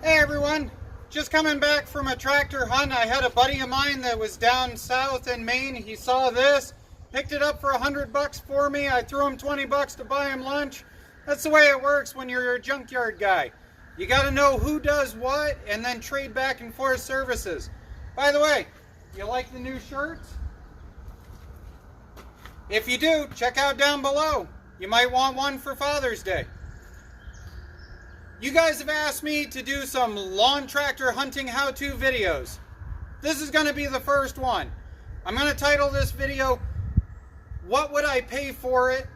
Hey everyone, just coming back from a tractor hunt. I had a buddy of mine that was down south in Maine. He saw this, picked it up for $100 for me. I threw him $20 to buy him lunch. That's the way it works when you're a junkyard guy. You got to know who does what and then trade back and forth services. By the way, you like the new shirts? If you do, check out down below. You might want one for Father's Day. You guys have asked me to do some lawn tractor hunting how-to videos. This is going to be the first one. I'm going to title this video, What Would I Pay For It?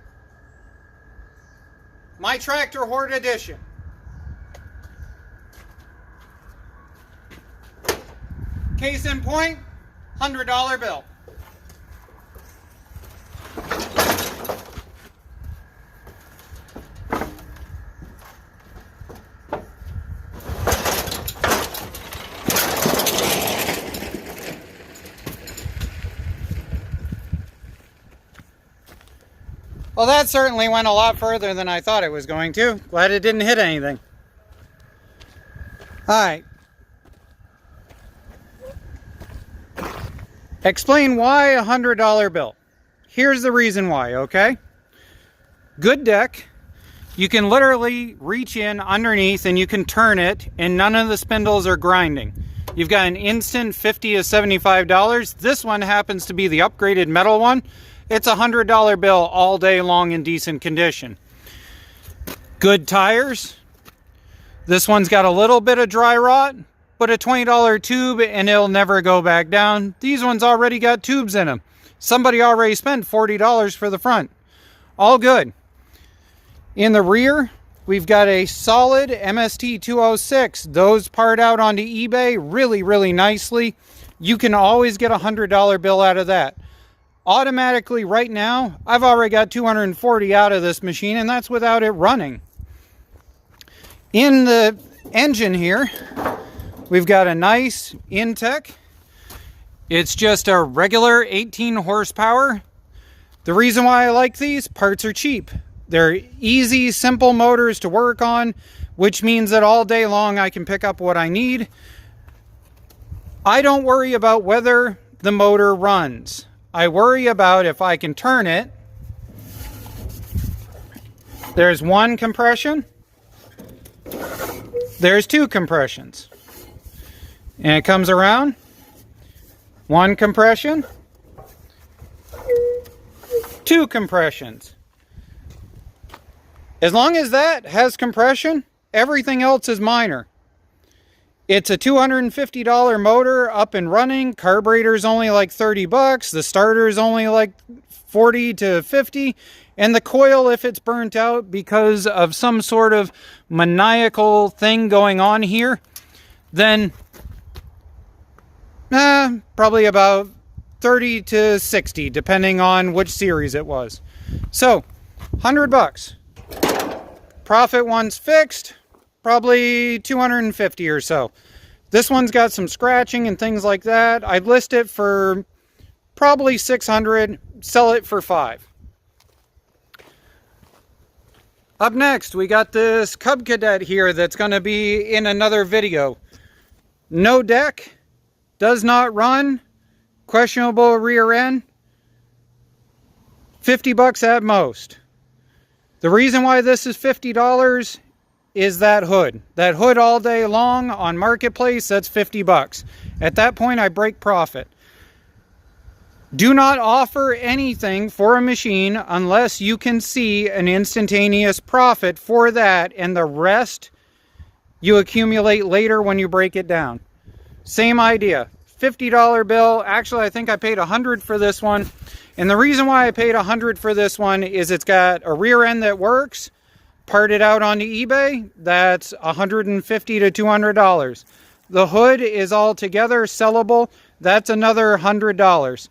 My Tractor Hoard Edition. Case in point, $100 bill. Well, that certainly went a lot further than I thought it was going to. Glad it didn't hit anything. Alright. Explain why a $100 bill. Here's the reason why, okay? Good deck. You can literally reach in underneath and you can turn it and none of the spindles are grinding. You've got an instant $50 to $75. This one happens to be the upgraded metal one. It's a $100 bill all day long in decent condition. Good tires. This one's got a little bit of dry rot, but a $20 tube and it'll never go back down. These ones already got tubes in them. Somebody already spent $40 for the front. All good. In the rear, we've got a solid MST 206. Those part out onto eBay really, really nicely. You can always get a $100 bill out of that. Automatically right now, I've already got 240 out of this machine, and that's without it running. In the engine here, we've got a nice Intech. It's just a regular 18 horsepower. The reason why I like these, parts are cheap. They're easy, simple motors to work on, which means that all day long I can pick up what I need. I don't worry about whether the motor runs. I worry about if I can turn it. There's one compression. There's two compressions. And it comes around. One compression. Two compressions. As long as that has compression, everything else is minor. It's a $250 motor up and running. Carburetor's only like $30. The starter's only like 40 to 50. And the coil, if it's burnt out because of some sort of maniacal thing going on here, then probably about 30 to 60, depending on which series it was. So, $100. Profit once fixed, probably 250 or so. This one's got some scratching and things like that. I'd list it for probably 600, sell it for $5. Up next, we got this Cub Cadet here that's going to be in another video. No deck, does not run, questionable rear end, $50 at most. The reason why this is $50 is that hood. That hood all day long on Marketplace, that's $50. At that point, I break profit. Do not offer anything for a machine unless you can see an instantaneous profit for that, and the rest you accumulate later when you break it down. Same idea. $50 bill. Actually, I think I paid $100 for this one. And the reason why I paid $100 for this one is it's got a rear end that works, parted out onto eBay, that's $150 to $200. The hood is altogether sellable, that's another $100.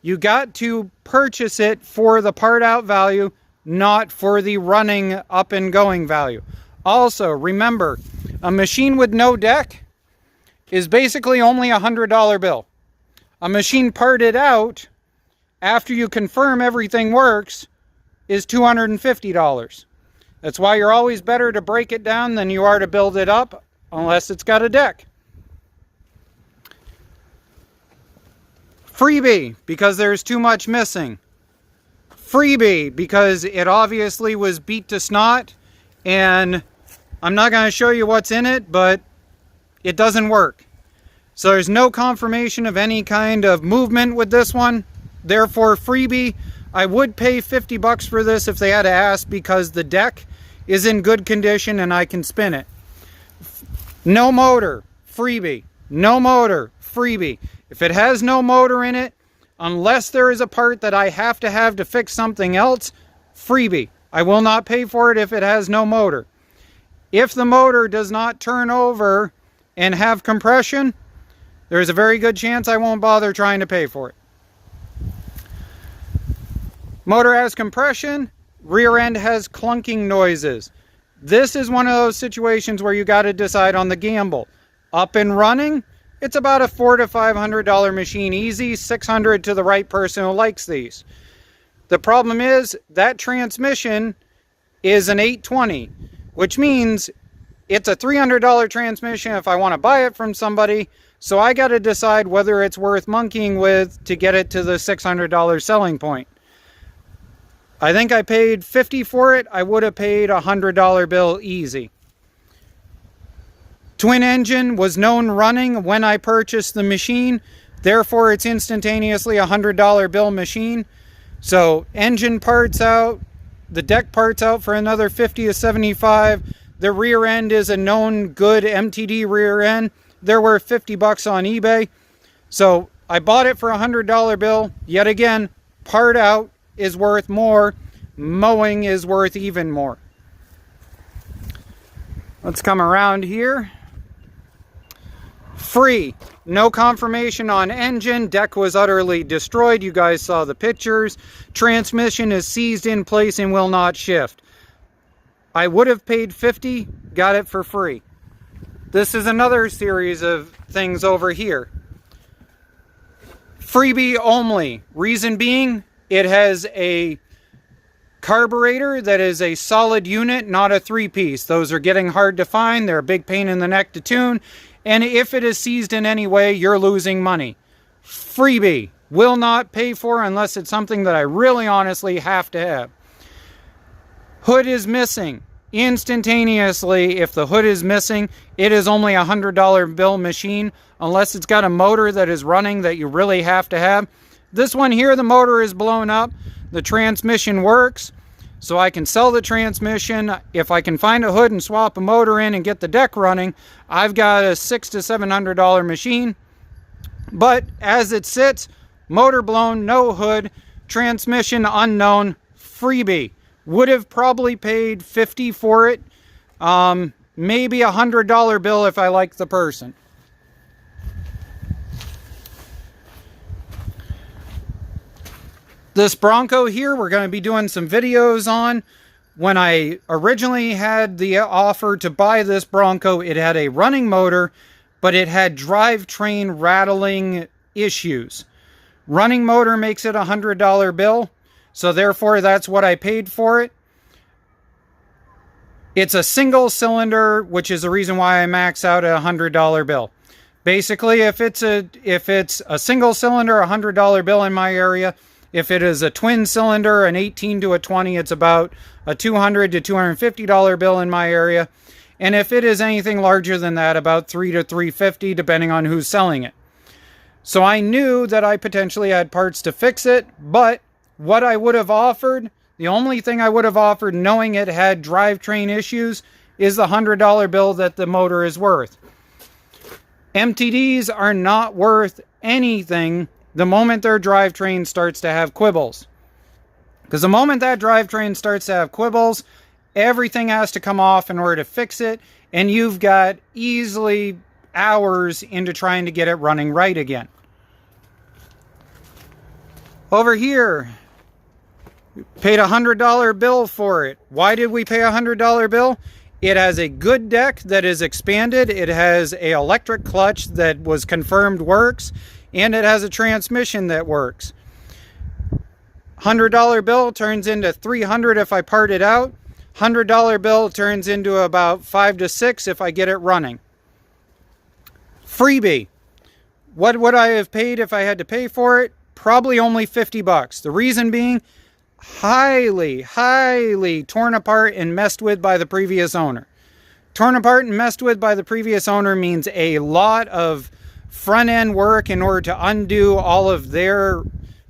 You got to purchase it for the part out value, not for the running up and going value. Also, remember, a machine with no deck is basically only a $100 bill. A machine parted out, after you confirm everything works, is $250. That's why you're always better to break it down than you are to build it up. unless it's got a deck. Freebie, because there's too much missing. Freebie, because it obviously was beat to snot, and I'm not going to show you what's in it, but it doesn't work. So there's no confirmation of any kind of movement with this one. Therefore, freebie. I would pay 50 bucks for this if they had to ask, because the deck is in good condition and I can spin it. No motor, freebie. No motor, freebie. If it has no motor in it, unless there is a part that I have to fix something else, freebie. I will not pay for it if it has no motor. If the motor does not turn over and have compression, there's a very good chance I won't bother trying to pay for it. Motor has compression, rear end has clunking noises. This is one of those situations where you got to decide on the gamble. Up and running, it's about a $400 to $500 machine easy, $600 to the right person who likes these. The problem is that transmission is an 820, which means it's a $300 transmission if I want to buy it from somebody. So I got to decide whether it's worth monkeying with to get it to the $600 selling point. I think I paid $50 for it. I would have paid a $100 bill easy. Twin engine was known running when I purchased the machine. Therefore, it's instantaneously a $100 bill machine. So engine parts out, the deck parts out for another 50 to 75. The rear end is a known good MTD rear end. They're worth 50 bucks on eBay. So I bought it for a $100 bill. Yet again, part out is worth more. Mowing is worth even more. Let's come around here. Free. No confirmation on engine. Deck was utterly destroyed. You guys saw the pictures. Transmission is seized in place and will not shift. I would have paid $50. Got it for free. This is another series of things over here. Freebie only. Reason being, it has a carburetor that is a solid unit, not a three-piece. Those are getting hard to find. They're a big pain in the neck to tune. And if it is seized in any way, you're losing money. Freebie. Will not pay for unless it's something that I really honestly have to have. Hood is missing. Instantaneously, if the hood is missing, it is only a $100 bill machine, unless it's got a motor that is running that you really have to have. This one here, the motor is blown up. The transmission works, so I can sell the transmission. If I can find a hood and swap a motor in and get the deck running, I've got a $600 to $700 machine. But as it sits, motor blown, no hood, transmission unknown, freebie. Would have probably paid $50 for it. Maybe a $100 bill if I like the person. This Bronco here, we're going to be doing some videos on. When I originally had the offer to buy this Bronco, it had a running motor, but it had drivetrain rattling issues. Running motor makes it a $100 bill, so therefore that's what I paid for it. It's a single cylinder, which is the reason why I max out a $100 bill. Basically, if it's a single cylinder, a $100 bill in my area. If it is a twin cylinder, an 18 to a 20, it's about a $200 to $250 bill in my area. And if it is anything larger than that, about $300 to $350, depending on who's selling it. So I knew that I potentially had parts to fix it, but what I would have offered, the only thing I would have offered knowing it had drivetrain issues, is the $100 bill that the motor is worth. MTDs are not worth anything the moment their drivetrain starts to have quibbles. Because the moment that drivetrain starts to have quibbles, everything has to come off in order to fix it, and you've got easily hours into trying to get it running right again. Over here, we paid a $100 bill for it. Why did we pay a $100 bill? It has a good deck that is expanded. It has an electric clutch that was confirmed works. And it has a transmission that works. $100 bill turns into $300 if I part it out. $100 bill turns into about $5 to $6 if I get it running. Freebie. What would I have paid if I had to pay for it? Probably only 50 bucks. The reason being, highly torn apart and messed with by the previous owner. Torn apart and messed with by the previous owner means a lot of front end work in order to undo all of their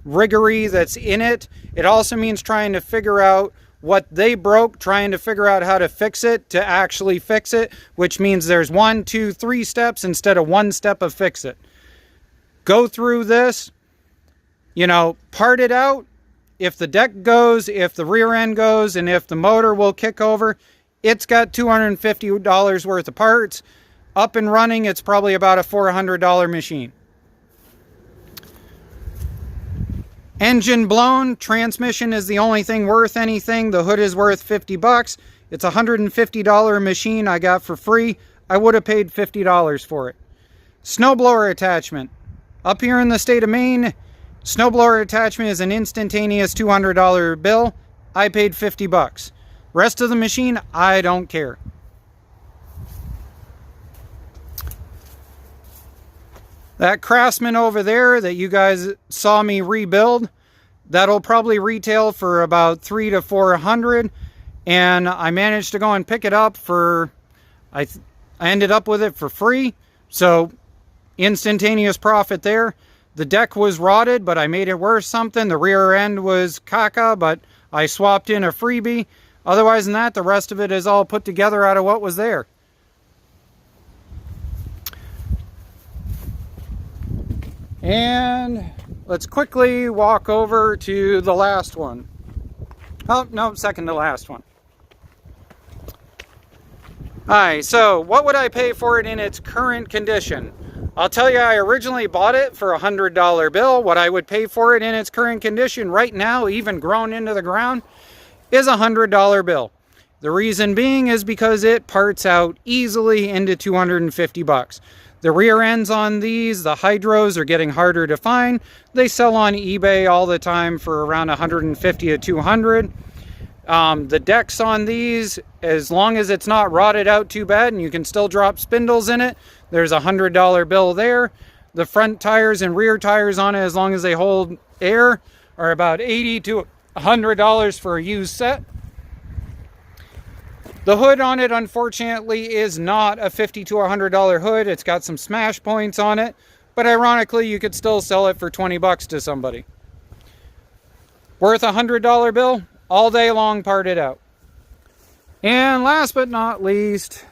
riggery that's in it. It also means trying to figure out what they broke, trying to figure out how to fix it to actually fix it, which means there's 1, 2, 3 steps instead of one step of fix it. Go through this, part it out. If the deck goes, if the rear end goes, and if the motor will kick over, it's got $250 worth of parts. Up and running, it's probably about a $400 machine. Engine blown, transmission is the only thing worth anything. The hood is worth 50 bucks. It's a $150 machine I got for free. I would have paid $50 for it. Snowblower attachment. Up here in the state of Maine, snowblower attachment is an instantaneous $200 bill. I paid 50 bucks. Rest of the machine, I don't care. That Craftsman over there that you guys saw me rebuild, that'll probably retail for about $300 to $400, and I managed to go and pick it up for, I ended up with it for free, so instantaneous profit there. The deck was rotted, but I made it worth something. The rear end was caca, but I swapped in a freebie. Otherwise than that, the rest of it is all put together out of what was there. And let's quickly walk over to the last one. Oh, no, second to last one. Alright, so what would I pay for it in its current condition? I'll tell you, I originally bought it for a $100 bill. What I would pay for it in its current condition right now, even grown into the ground, is a $100 bill. The reason being is because it parts out easily into 250 bucks. The rear ends on these, the hydros, are getting harder to find. They sell on eBay all the time for around 150 to 200. The decks on these, as long as it's not rotted out too bad and you can still drop spindles in it, there's a $100 bill there. The front tires and rear tires on it, as long as they hold air, are about $80 to $100 for a used set. The hood on it, unfortunately, is not a $50 to $100 hood. It's got some smash points on it, but ironically, you could still sell it for 20 bucks to somebody. Worth a $100 bill, all day long, parted out. And last but not least,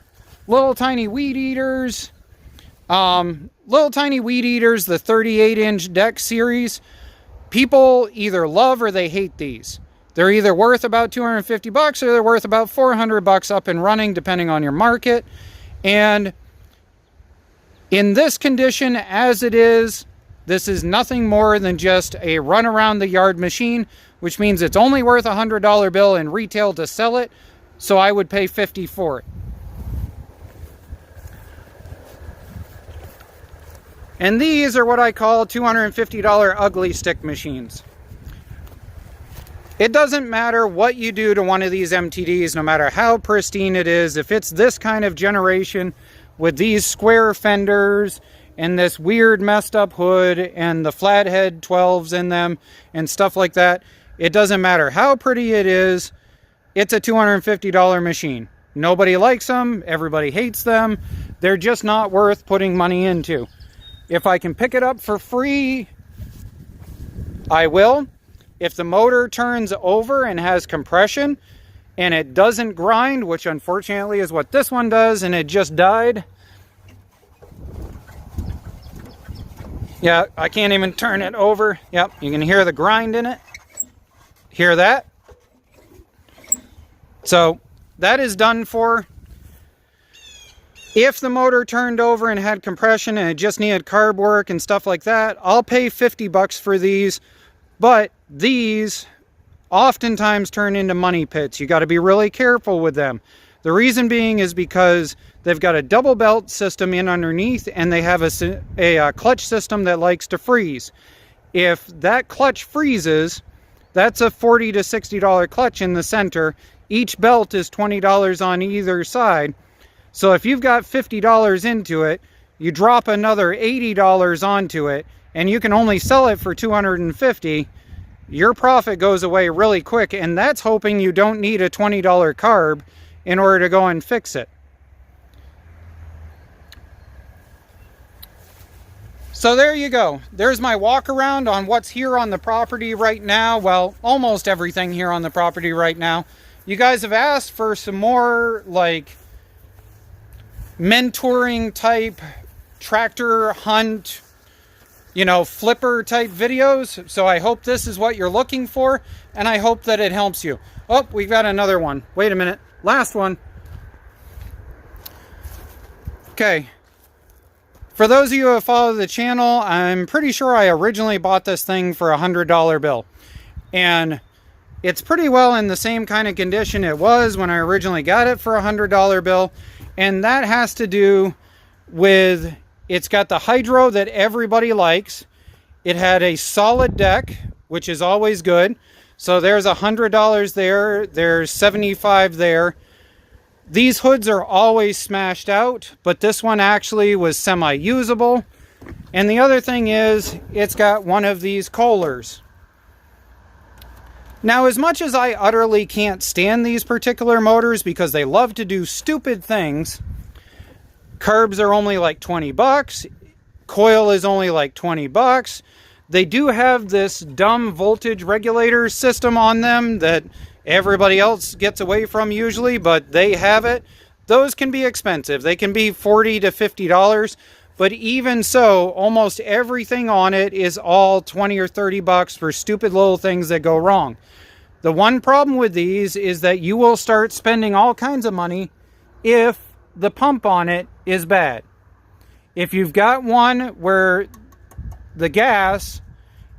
little tiny weed eaters. Little tiny weed eaters, the 38-inch deck series. People either love or they hate these. They're either worth about 250 bucks or they're worth about 400 bucks up and running, depending on your market. And in this condition, as it is, this is nothing more than just a run around the yard machine, which means it's only worth a $100 bill in retail to sell it. So I would pay $50 for it. And these are what I call $250 ugly stick machines. It doesn't matter what you do to one of these MTDs, no matter how pristine it is, if it's this kind of generation with these square fenders and this weird messed up hood and the flathead 12s in them and stuff like that, it doesn't matter how pretty it is, it's a $250 machine. Nobody likes them, everybody hates them, they're just not worth putting money into. If I can pick it up for free, I will. If the motor turns over and has compression and it doesn't grind, which unfortunately is what this one does, and it just died. Yeah, I can't even turn it over. Yep, you can hear the grind in it. Hear that? So that is done for. If the motor turned over and had compression and it just needed carb work and stuff like that, I'll pay 50 bucks for these. But these oftentimes turn into money pits. You got to be really careful with them. The reason being is because they've got a double belt system in underneath, and they have a clutch system that likes to freeze. If that clutch freezes, that's a $40 to $60 clutch in the center. Each belt is $20 on either side. So if you've got $50 into it, you drop another $80 onto it, and you can only sell it for $250, your profit goes away really quick, and that's hoping you don't need a $20 carb in order to go and fix it. So there you go. There's my walk around on what's here on the property right now. Well, almost everything here on the property right now. You guys have asked for some more like mentoring type tractor hunt, you know, flipper type videos. So I hope this is what you're looking for, and I hope that it helps you. Oh, we've got another one. Wait a minute. Last one. Okay. For those of you who follow the channel, I'm pretty sure I originally bought this thing for a $100 bill. And it's pretty well in the same kind of condition it was when I originally got it for a $100 bill. And that has to do with, it's got the hydro that everybody likes. It had a solid deck, which is always good. So there's $100 there. There's $75 there. These hoods are always smashed out, but this one actually was semi-usable. And the other thing is, it's got one of these Kohlers. Now, as much as I utterly can't stand these particular motors because they love to do stupid things, carbs are only like 20 bucks, coil is only like 20 bucks. They do have this dumb voltage regulator system on them that everybody else gets away from usually, but they have it. Those can be expensive. They can be $40 to $50, but even so, almost everything on it is all 20 or 30 bucks for stupid little things that go wrong. The one problem with these is that you will start spending all kinds of money if the pump on it is bad. If you've got one where the gas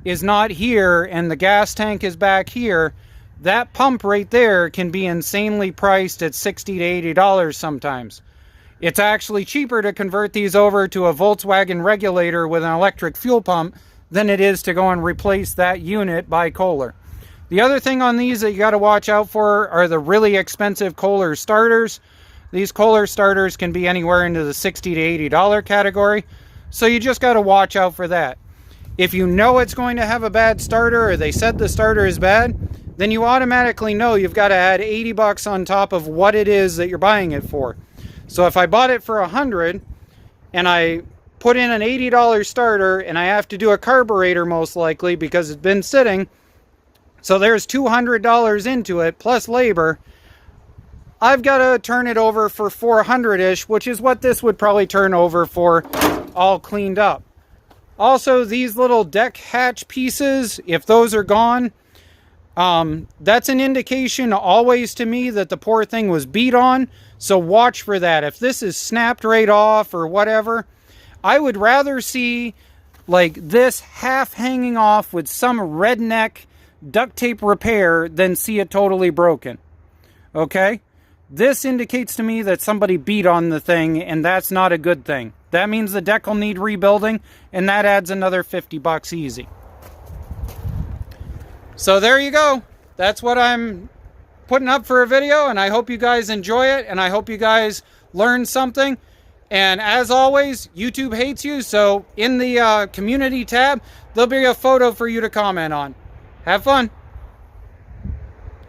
is not here and the gas tank is back here, that pump right there can be insanely priced at $60 to $80 sometimes. It's actually cheaper to convert these over to a Volkswagen regulator with an electric fuel pump than it is to go and replace that unit by Kohler. The other thing on these that you got to watch out for are the really expensive Kohler starters. These Kohler starters can be anywhere into the $60 to $80 category, so you just got to watch out for that. If you know it's going to have a bad starter, or they said the starter is bad, then you automatically know you've got to add 80 bucks on top of what it is that you're buying it for. So if I bought it for $100 and I put in an $80 starter and I have to do a carburetor most likely because it's been sitting, so there's $200 into it plus labor, I've got to turn it over for $400-ish, which is what this would probably turn over for all cleaned up. Also, these little deck hatch pieces, if those are gone, that's an indication always to me that the poor thing was beat on. So watch for that. If this is snapped right off or whatever, I would rather see like this half hanging off with some redneck duct tape repair than see it totally broken. Okay? This indicates to me that somebody beat on the thing, and that's not a good thing. That means the deck will need rebuilding, and that adds another 50 bucks easy. So there you go. That's what I'm putting up for a video, and I hope you guys enjoy it, and I hope you guys learn something. And as always, YouTube hates you, so in the community tab, there'll be a photo for you to comment on. Have fun.